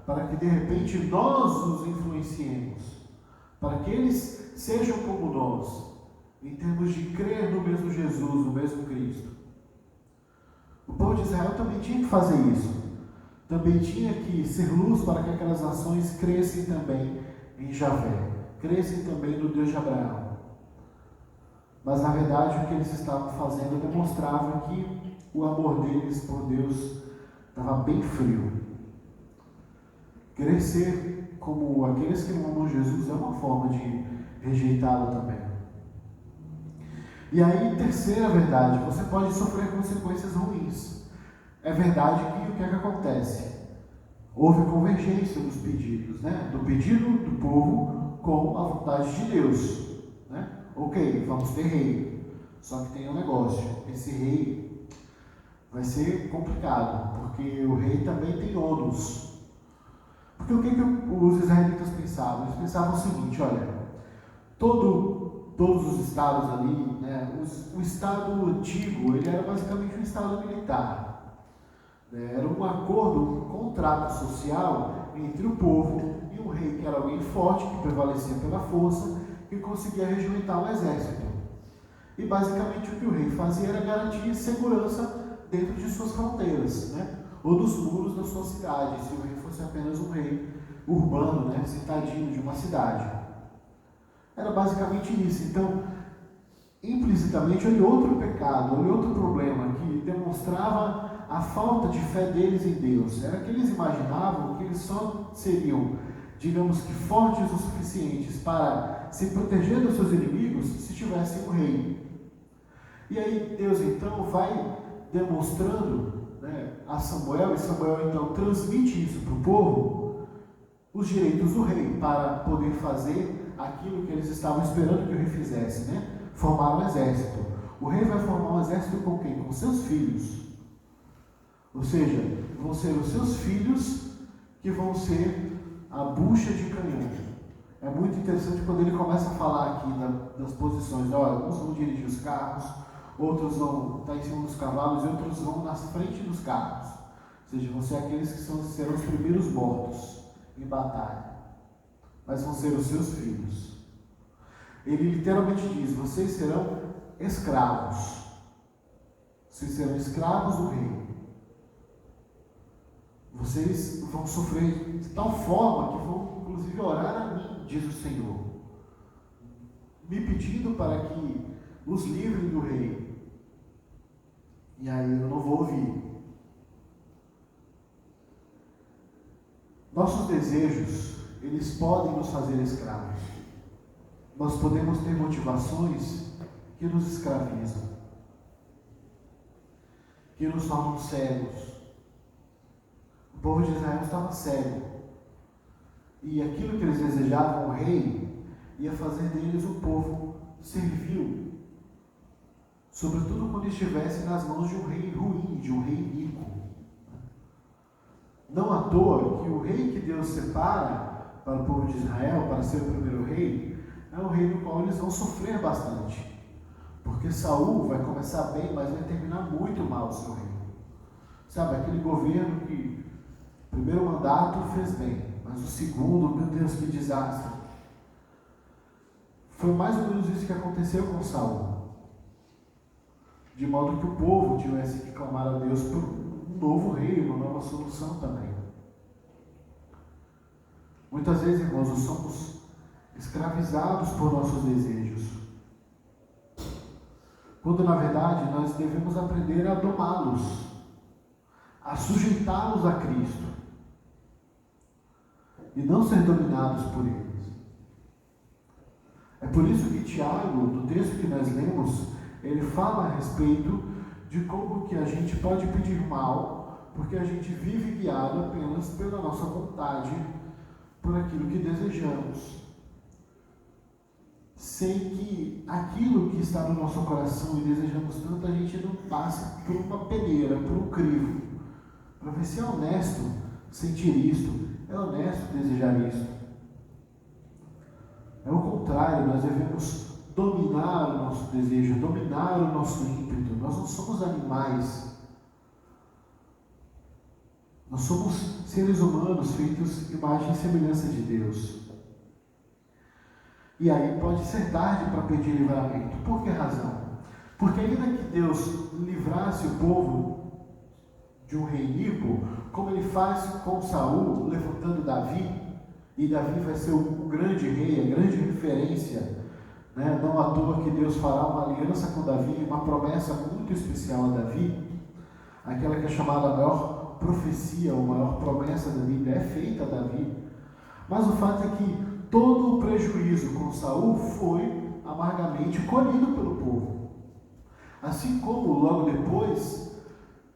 para que de repente nós nos influenciemos, para que eles sejam como nós, em termos de crer no mesmo Jesus, no mesmo Cristo. O povo de Israel também tinha que fazer isso, também tinha que ser luz para que aquelas nações crescem também em Javé, crescem também no Deus de Abraão. Mas na verdade o que eles estavam fazendo demonstrava que o amor deles por Deus estava bem frio. Querer ser como aqueles que não amam Jesus é uma forma de rejeitá-lo também. E aí, terceira verdade, você pode sofrer consequências ruins. É verdade que o que é que acontece? Houve convergência dos pedidos, né? Do pedido do povo com a vontade de Deus, né? Ok, vamos ter rei. Só que tem um negócio, esse rei vai ser complicado, porque o rei também tem ônus. Porque o que os israelitas pensavam? Eles pensavam o seguinte, olha, todos os estados ali, né, o estado antigo, ele era basicamente um estado militar. Era um acordo, um contrato social entre o povo e um rei que era alguém forte, que prevalecia pela força, que conseguia regimentar o exército. E basicamente o que o rei fazia era garantir segurança dentro de suas fronteiras, né? Ou dos muros da sua cidade, se o rei fosse apenas um rei urbano, né? Citadino de uma cidade. Era basicamente isso. Então, implicitamente, olha outro pecado, olha outro problema que demonstrava a falta de fé deles em Deus. Era que eles imaginavam que eles só seriam, digamos que, fortes o suficientes para se proteger dos seus inimigos se tivessem um rei. E aí Deus então vai demonstrando, né, a Samuel, e Samuel então transmite isso para o povo, os direitos do rei, para poder fazer aquilo que eles estavam esperando que o rei fizesse, né? Formar um exército. O rei vai formar um exército com quem? Com seus filhos. Ou seja, vão ser os seus filhos que vão ser a bucha de canhão. É muito interessante quando ele começa a falar aqui das posições. Olha, uns vão dirigir os carros, outros vão estar em cima dos cavalos e outros vão na frente dos carros. Ou seja, vão ser aqueles que serão os primeiros mortos em batalha. Mas vão ser os seus filhos. Ele literalmente diz, vocês serão escravos. Vocês serão escravos do rei. Vocês vão sofrer de tal forma que vão inclusive orar a mim, diz o Senhor, me pedindo para que os livrem do rei. E aí eu não vou ouvir. Nossos desejos, eles podem nos fazer escravos. Nós podemos ter motivações que nos escravizam, que nos tornam cegos. O povo de Israel estava cego. E aquilo que eles desejavam, o rei, ia fazer deles um povo servil. Sobretudo quando estivesse nas mãos de um rei ruim, de um rei rico. Não à toa que o rei que Deus separa para o povo de Israel, para ser o primeiro rei, é um rei no qual eles vão sofrer bastante. Porque Saul vai começar bem, mas vai terminar muito mal o seu reino. Sabe, aquele governo que o primeiro mandato fez bem, mas o segundo, meu Deus, que desastre. Foi mais ou menos isso que aconteceu com Saul. De modo que o povo tivesse que clamar a Deus por um novo rei, uma nova solução também. Muitas vezes, irmãos, nós somos escravizados por nossos desejos. Quando, na verdade, nós devemos aprender a domá-los, a sujeitá-los a Cristo. E não ser dominados por eles. É por isso que Tiago, no texto que nós lemos, ele fala a respeito de como que a gente pode pedir mal, porque a gente vive guiado apenas pela nossa vontade, por aquilo que desejamos. Sem que aquilo que está no nosso coração e desejamos tanto, a gente não passe por uma peneira, por um crivo, para ver se é honesto sentir isto. É honesto desejar isso. É o contrário, nós devemos dominar o nosso desejo, dominar o nosso ímpeto. Nós não somos animais. Nós somos seres humanos feitos imagem e semelhança de Deus. E aí pode ser tarde para pedir livramento. Por que razão? Porque ainda que Deus livrasse o povo de um rei iníquo, como ele faz com Saul, levantando Davi, e Davi vai ser o grande rei, a grande referência, né? Não à toa que Deus fará uma aliança com Davi, uma promessa muito especial a Davi, aquela que é chamada a maior profecia, ou maior promessa da Bíblia, é feita a Davi. Mas o fato é que todo o prejuízo com Saul foi amargamente colhido pelo povo. Assim como logo depois,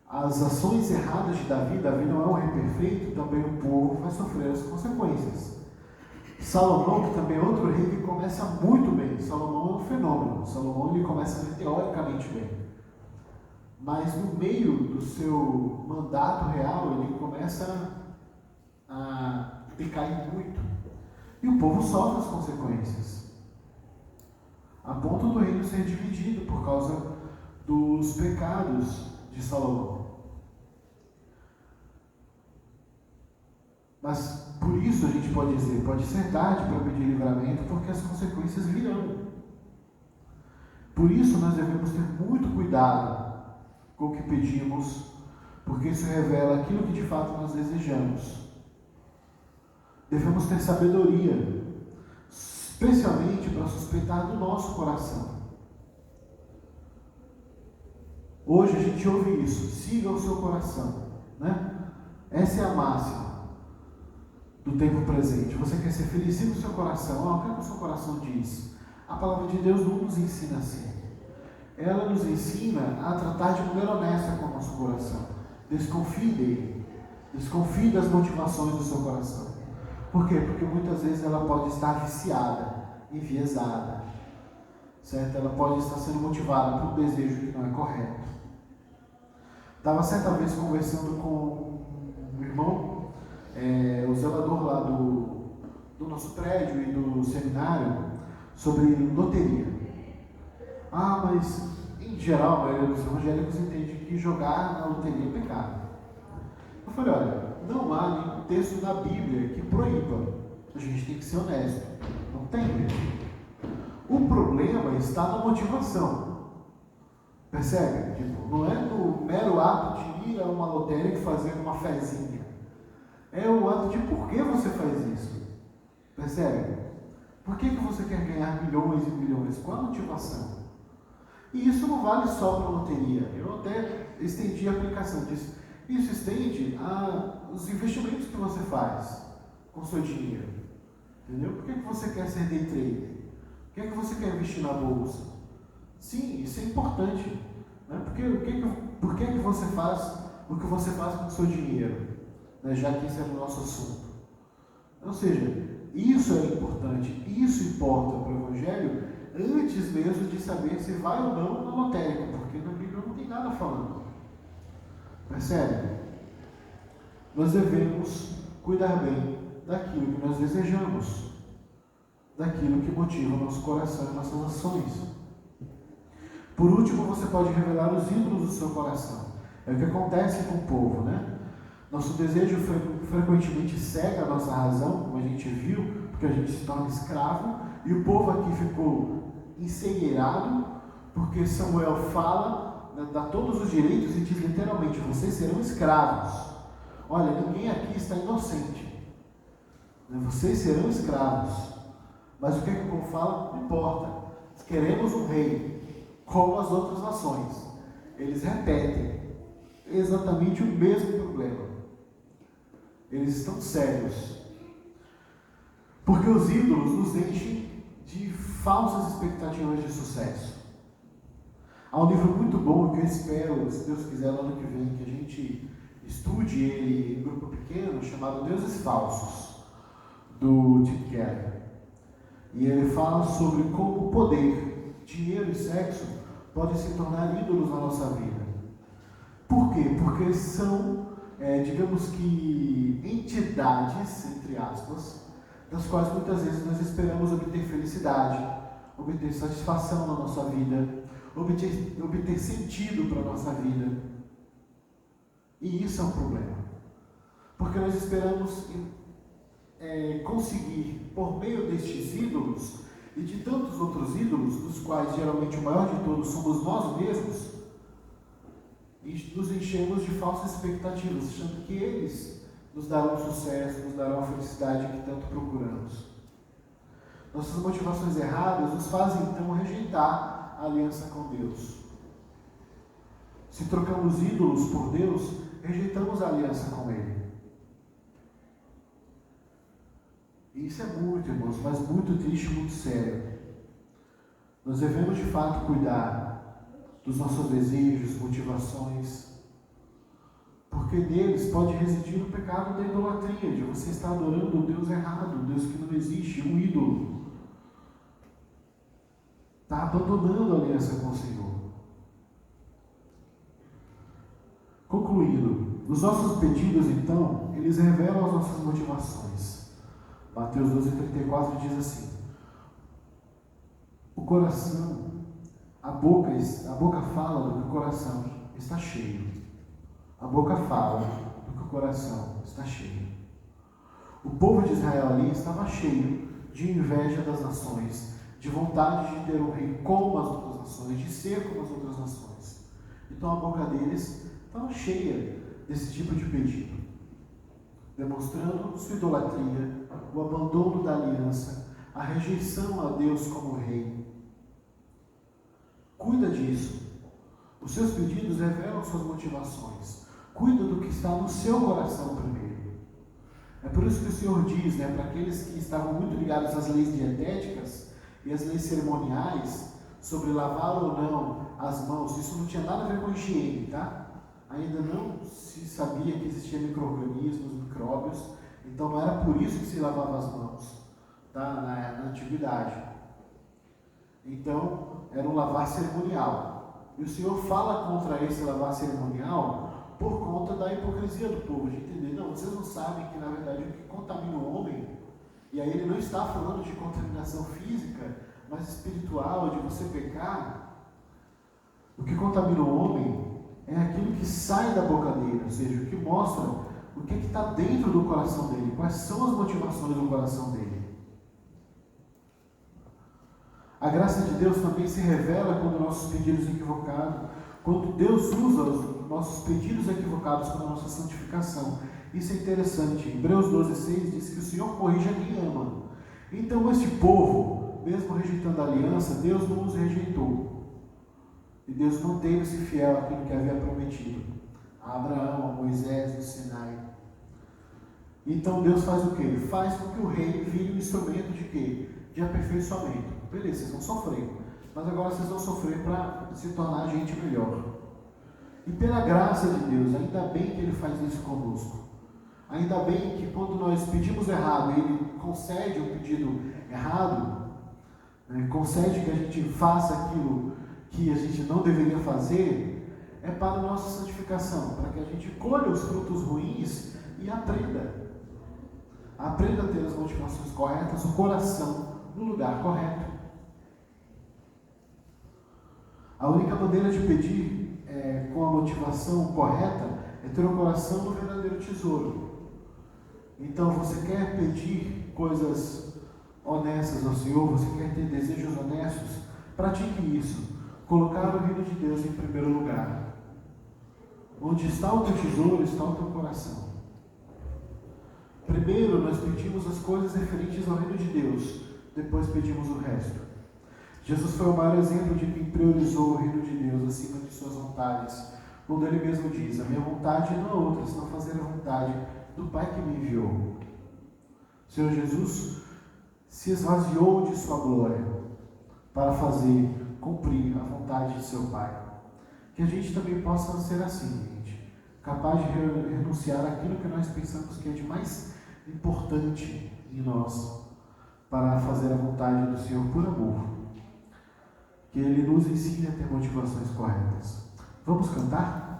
as ações erradas de Davi não é um rei perfeito, também o povo vai sofrer as consequências. Salomão, que também é outro rei que começa muito bem. Salomão é um fenômeno. Salomão ele começa teoricamente bem. Mas no meio do seu mandato real, ele começa a decair muito. E o povo sofre as consequências. A ponto do reino ser dividido por causa dos pecados de Salomão. Mas por isso a gente pode dizer, pode ser tarde para pedir livramento, porque as consequências virão. Por isso nós devemos ter muito cuidado com o que pedimos, porque isso revela aquilo que de fato nós desejamos. Devemos ter sabedoria, especialmente para suspeitar do nosso coração. Hoje a gente ouve isso, siga o seu coração, né? Essa é a máxima do tempo presente. Você quer ser feliz, siga o seu coração. O que é que o seu coração diz? A palavra de Deus não nos ensina assim. Ela nos ensina a tratar de maneira honesta com o nosso coração. Desconfie dele. Desconfie das motivações do seu coração. Por quê? Porque muitas vezes ela pode estar viciada, enviesada, certo? Ela pode estar sendo motivada por um desejo que não é correto. Estava certa vez conversando com um irmão, o zelador lá do nosso prédio e do seminário, sobre loteria. Mas em geral, a maioria dos evangélicos entende que jogar na loteria é pecado. Eu falei, olha, não há nenhum texto na Bíblia que proíba. A gente tem que ser honesto. Não tem mesmo. O problema está na motivação. Percebe? Não é no mero ato de ir a uma lotérica e fazer uma fezinha. É o ato de por que você faz isso. Percebe? Por que você quer ganhar milhões e milhões? Qual a motivação? E isso não vale só para a loteria. Eu até estendi a aplicação disso. Isso estende aos investimentos que você faz com o seu dinheiro. Entendeu? Por que você quer ser day trader? Por que você quer investir na bolsa? Sim, isso é importante. Né? Por que você faz o que você faz com o seu dinheiro? Né? Já que esse é o nosso assunto. Ou seja, isso é importante, isso importa para o Evangelho, antes mesmo de saber se vai ou não na lotérica, porque na Bíblia não tem nada falando. Percebe? Nós devemos cuidar bem daquilo que nós desejamos, daquilo que motiva o nosso coração e nossas ações. Por último, você pode revelar os ídolos do seu coração. É o que acontece com o povo, né? Nosso desejo frequentemente cega a nossa razão, como a gente viu, porque a gente se torna escravo, e o povo aqui ficou encegueirado, porque Samuel fala, dá todos os direitos e diz literalmente, vocês serão escravos. Olha, ninguém aqui está inocente. Vocês serão escravos. Mas o que o povo fala? Não importa. Queremos um rei, como as outras nações. Eles repetem exatamente o mesmo problema. Eles estão sérios. Porque os ídolos nos enchem de falsas expectativas de sucesso. Há um livro muito bom que eu espero, se Deus quiser, no ano que vem, que a gente estude ele em grupo pequeno, chamado Deuses Falsos, do Tim Keller. E ele fala sobre como poder, dinheiro e sexo podem se tornar ídolos na nossa vida. Por quê? Porque são, digamos que, entidades, entre aspas, das quais muitas vezes nós esperamos obter felicidade, obter satisfação na nossa vida, obter sentido para a nossa vida. E isso é um problema. Porque nós esperamos conseguir, por meio destes ídolos, e de tantos outros ídolos, dos quais geralmente o maior de todos somos nós mesmos, e nos enchemos de falsas expectativas, achando que eles nos darão sucesso, nos darão a felicidade que tanto procuramos. Nossas motivações erradas nos fazem então rejeitar a aliança com Deus. Se trocamos ídolos por Deus, rejeitamos a aliança com Ele. E isso é muito, irmãos, mas muito triste, muito sério. Nós devemos de fato cuidar dos nossos desejos, motivações, porque neles pode residir o pecado da idolatria, de você estar adorando o Deus errado, o Deus que não existe, um ídolo. Está abandonando a aliança com o Senhor. Concluindo, os nossos pedidos, então, eles revelam as nossas motivações. Mateus 12:34 diz assim: o coração, a boca fala do que o coração está cheio. A boca fala do que o coração está cheio. O povo de Israel ali estava cheio de inveja das nações, de vontade de ter um rei como as outras nações, de ser como as outras nações. Então a boca deles estava cheia desse tipo de pedido, demonstrando sua idolatria, o abandono da aliança, a rejeição a Deus como rei. Cuida disso. Os seus pedidos revelam suas motivações. Cuida do que está no seu coração primeiro. É por isso que o Senhor diz, para aqueles que estavam muito ligados às leis dietéticas e às leis cerimoniais, sobre lavar ou não as mãos, isso não tinha nada a ver com higiene, tá? Ainda não se sabia que existiam micro-organismos, micróbios, então não era por isso que se lavava as mãos, tá? Na antiguidade. Então, era um lavar cerimonial. E o Senhor fala contra esse lavar cerimonial por conta da hipocrisia do povo, de entender, não, vocês não sabem que na verdade o que contamina o homem, e aí ele não está falando de contaminação física, mas espiritual, de você pecar. O que contamina o homem é aquilo que sai da boca dele, ou seja, o que mostra o que está dentro do coração dele, quais são as motivações do coração dele. A graça de Deus também se revela quando nossos pedidos equivocados, quando Deus usa os nossos pedidos equivocados para a nossa santificação. Isso é interessante. Hebreus 12:6 diz que o Senhor corrige a quem ama. Então este povo, mesmo rejeitando a aliança, Deus não os rejeitou. E Deus manteve-se fiel àquilo que havia prometido a Abraão, a Moisés, no Sinai. Então Deus faz o quê? Ele faz com que o rei vire um instrumento de quê? De aperfeiçoamento. Beleza, vocês vão sofrer, mas agora vocês vão sofrer para se tornar gente melhor. E pela graça de Deus, ainda bem que Ele faz isso conosco. Ainda bem que quando nós pedimos errado, Ele concede o pedido errado, concede que a gente faça aquilo que a gente não deveria fazer, é para a nossa santificação, para que a gente colha os frutos ruins e aprenda. Aprenda a ter as motivações corretas, o coração no lugar correto. A única maneira de pedir com a motivação correta é ter o coração no verdadeiro tesouro. Então, você quer pedir coisas honestas ao Senhor, você quer ter desejos honestos, pratique isso. Colocar o reino de Deus em primeiro lugar. Onde está o teu tesouro, está o teu coração. Primeiro, nós pedimos as coisas referentes ao reino de Deus, depois pedimos o resto. Jesus foi o maior exemplo de quem priorizou o reino de Deus acima de suas vontades, quando Ele mesmo diz: a minha vontade não é outra, senão fazer a vontade do Pai que me enviou. O Senhor Jesus se esvaziou de sua glória para cumprir a vontade de seu Pai. Que a gente também possa ser assim, gente, capaz de renunciar àquilo que nós pensamos que é de mais importante em nós, para fazer a vontade do Senhor por amor. Que Ele nos ensine a ter motivações corretas. Vamos cantar?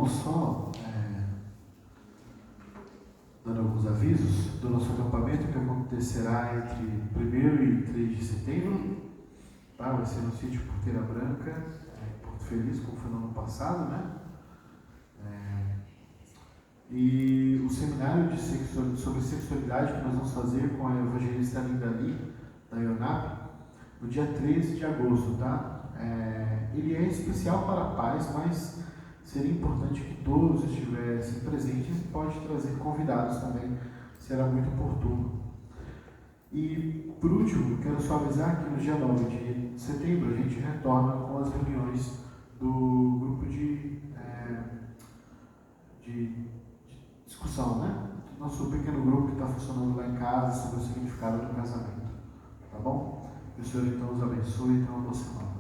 irmãos, só dando alguns avisos do nosso acampamento que acontecerá entre 1º e 3 de setembro. Tá? Vai ser no sítio Porteira Branca, Porto Feliz, como foi no ano passado, né? E o seminário sobre sexualidade que nós vamos fazer com a evangelista Linda Lee, da IONAP, no dia 13 de agosto, tá? Ele é especial para pais, mas seria importante que todos estivessem presentes e pode trazer convidados também, será muito oportuno. E, por último, quero só avisar que no dia 9 de setembro a gente retorna com as reuniões do grupo de discussão, né? Nosso pequeno grupo que está funcionando lá em casa sobre o significado do casamento. Tá bom? Que o Senhor então os abençoe e tenha uma boa semana.